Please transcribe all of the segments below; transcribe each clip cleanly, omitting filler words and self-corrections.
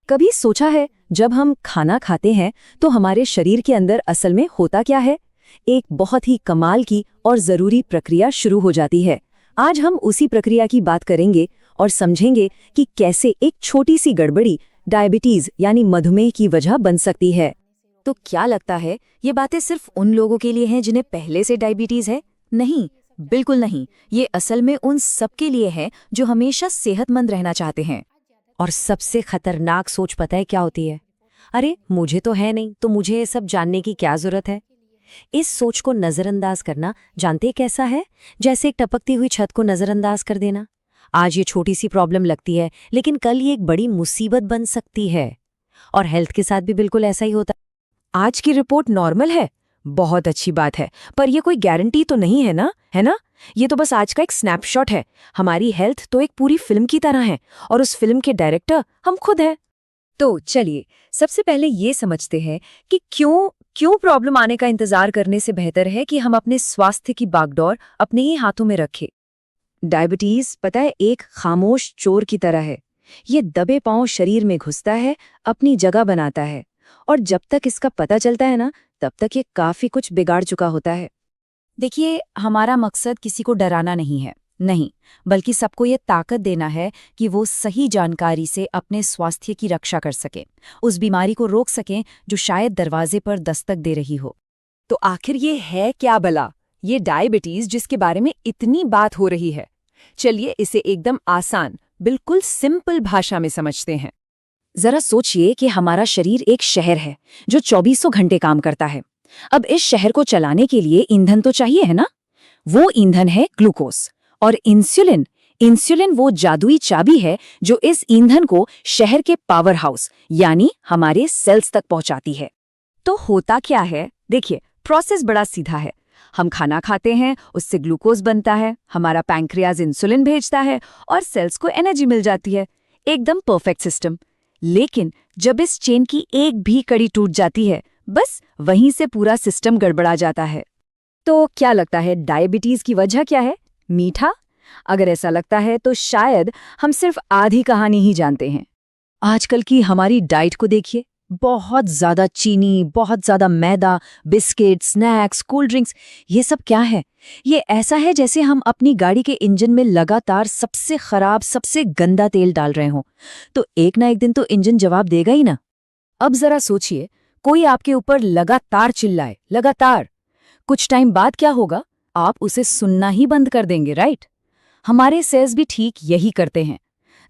कभी सोचा है जब हम खाना खाते हैं तो हमारे शरीर के अंदर असल में होता क्या है? एक बहुत ही कमाल की और जरूरी प्रक्रिया शुरू हो जाती है। आज हम उसी प्रक्रिया की बात करेंगे और समझेंगे कि कैसे एक छोटी सी गड़बड़ी डायबिटीज यानी मधुमेह की वजह बन सकती है। तो क्या लगता है ये बातें सिर्फ उन लोगों के लिए हैं जिन्हें पहले से डायबिटीज है? नहीं, बिल्कुल नहीं। ये असल में उन सबके लिए है जो हमेशा सेहतमंद रहना चाहते हैं। और सबसे खतरनाक सोच पता है क्या होती है? अरे मुझे तो है नहीं, तो मुझे ये सब जानने की क्या जरूरत है? इस सोच को नजरअंदाज करना जानते कैसा है? जैसे एक टपकती हुई छत को नजरअंदाज कर देना। आज ये छोटी सी प्रॉब्लम लगती है, लेकिन कल ये एक बड़ी मुसीबत बन सकती है। और हेल्थ के साथ भी बिल्कुल ऐसा ही होता है। आज की रिपोर्ट नॉर्मल है, बहुत अच्छी बात है, पर ये कोई गारंटी तो नहीं है ना, है ना? ये तो बस आज का एक स्नैपशॉट है। हमारी हेल्थ तो एक पूरी फिल्म की तरह है और उस फिल्म के डायरेक्टर हम खुद हैं। तो चलिए सबसे पहले ये समझते हैं कि क्यों प्रॉब्लम आने का इंतजार करने से बेहतर है कि हम अपने स्वास्थ्य की बागडोर अपने ही हाथों में रखें। डायबिटीज पता है एक खामोश चोर की तरह है। ये दबे पांव शरीर में घुसता है, अपनी जगह बनाता है, और जब तक इसका पता चलता है ना, तब तक ये काफी कुछ बिगाड़ चुका होता है। देखिए, हमारा मकसद किसी को डराना नहीं है, नहीं, बल्कि सबको ये ताकत देना है कि वो सही जानकारी से अपने स्वास्थ्य की रक्षा कर सकें, उस बीमारी को रोक सकें जो शायद दरवाजे पर दस्तक दे रही हो। तो आखिर ये है क्या भला, ये डायबिटीज जिसके बारे में इतनी बात हो रही है? चलिए इसे एकदम आसान, बिल्कुल सिंपल भाषा में समझते हैं। जरा सोचिए कि हमारा शरीर एक शहर है जो 24 घंटे काम करता है। अब इस शहर को चलाने के लिए ईंधन तो चाहिए, है ना? वो ईंधन है ग्लूकोज। और इंसुलिन वो जादुई चाबी है जो इस ईंधन को शहर के पावर हाउस यानी हमारे सेल्स तक पहुंचाती है। तो होता क्या है? देखिए, प्रोसेस बड़ा सीधा है। हम खाना खाते हैं, उससे ग्लूकोज बनता है, हमारा पैंक्रियाज इंसुलिन भेजता है और सेल्स को एनर्जी मिल जाती है। एकदम परफेक्ट सिस्टम। लेकिन जब इस चेन की एक भी कड़ी टूट जाती है, बस वहीं से पूरा सिस्टम गड़बड़ा जाता है। तो क्या लगता है डायबिटीज की वजह क्या है? मीठा? अगर ऐसा लगता है तो शायद हम सिर्फ आधी कहानी ही जानते हैं। आजकल की हमारी डाइट को देखिए, बहुत ज्यादा चीनी, बहुत ज्यादा मैदा, बिस्किट, स्नैक्स, कोल्ड ड्रिंक्स, ये सब क्या है? ये ऐसा है जैसे हम अपनी गाड़ी के इंजन में लगातार सबसे खराब, सबसे गंदा तेल डाल रहे हों। तो एक ना एक दिन तो इंजन जवाब देगा ही ना। अब जरा सोचिए, कोई आपके ऊपर लगातार चिल्लाए, लगातार, कुछ टाइम बाद क्या होगा? आप उसे सुनना ही बंद कर देंगे, राइट? हमारे सेल्स भी ठीक यही करते हैं।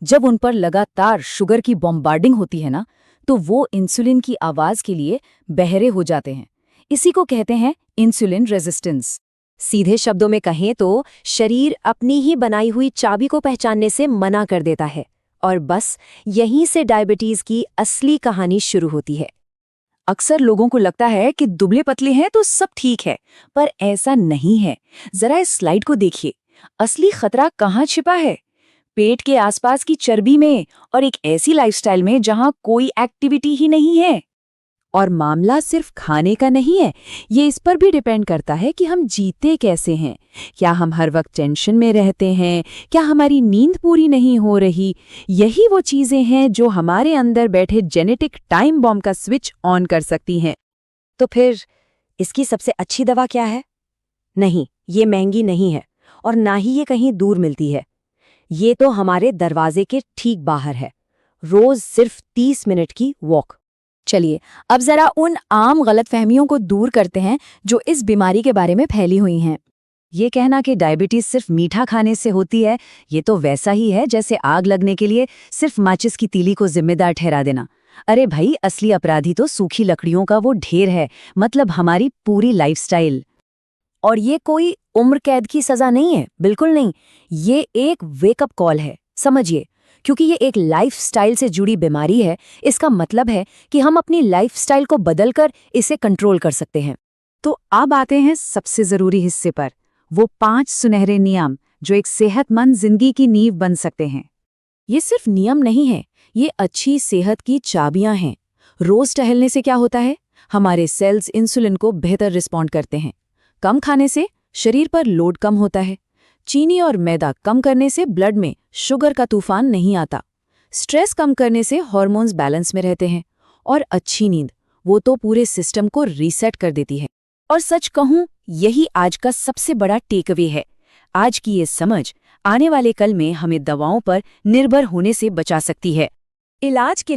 जब उन पर लगातार शुगर की बॉम्बार्डिंग होती है ना, तो वो इंसुलिन की आवाज के लिए बहरे हो जाते हैं। इसी को कहते हैं इंसुलिन रेजिस्टेंस। सीधे शब्दों में कहें तो शरीर अपनी ही बनाई हुई चाबी को पहचानने से मना कर देता है। और बस यहीं से डायबिटीज की असली कहानी शुरू होती है। अक्सर लोगों को लगता है कि दुबले पतले हैं तो सब ठीक है, पर ऐसा नहीं है। जरा इस स्लाइड को देखिए, असली खतरा कहाँ छिपा है? पेट के आसपास की चर्बी में, और एक ऐसी लाइफस्टाइल में जहां कोई एक्टिविटी ही नहीं है। और मामला सिर्फ खाने का नहीं है, ये इस पर भी डिपेंड करता है कि हम जीते कैसे हैं। क्या हम हर वक्त टेंशन में रहते हैं? क्या हमारी नींद पूरी नहीं हो रही? यही वो चीजें हैं जो हमारे अंदर बैठे जेनेटिक टाइम बॉम्ब का स्विच ऑन कर सकती हैं। तो फिर इसकी सबसे अच्छी दवा क्या है? नहीं, ये महंगी नहीं है, और ना ही ये कहीं दूर मिलती है। ये तो हमारे दरवाजे के ठीक बाहर है। रोज सिर्फ 30 मिनट की वॉक। चलिए अब जरा उन आम गलतफहमियों को दूर करते हैं जो इस बीमारी के बारे में फैली हुई हैं। ये कहना कि डायबिटीज सिर्फ मीठा खाने से होती है, ये तो वैसा ही है जैसे आग लगने के लिए सिर्फ माचिस की तीली को जिम्मेदार ठहरा देना। अरे भाई, असली अपराधी तो सूखी लकड़ियों का वो ढेर है, मतलब हमारी पूरी लाइफस्टाइल। और ये कोई उम्र कैद की सजा नहीं है, बिल्कुल नहीं। ये एक वेकअप कॉल है, समझिए। क्योंकि ये एक लाइफस्टाइल से जुड़ी बीमारी है, इसका मतलब है कि हम अपनी लाइफस्टाइल को बदलकर इसे कंट्रोल कर सकते हैं। तो अब आते हैं सबसे जरूरी हिस्से पर, वो 5 सुनहरे नियम जो एक सेहतमंद जिंदगी की नींव बन सकते हैं। ये सिर्फ नियम नहीं है, ये अच्छी सेहत की चाबियां हैं। रोज टहलने से क्या होता है? हमारे सेल्स इंसुलिन को बेहतर रिस्पॉन्ड करते हैं। कम खाने से शरीर पर लोड कम होता है। चीनी और मैदा कम करने से ब्लड में शुगर का तूफान नहीं आता। स्ट्रेस कम करने से हार्मोन्स बैलेंस में रहते हैं और अच्छी नींद वो तो पूरे सिस्टम को रीसेट कर देती है। और सच कहूं, यही आज का सबसे बड़ा टेकअवे है। आज की ये समझ आने वाले कल में हमें दवाओं पर निर्भर होने से बचा सकती है। इलाज के लिए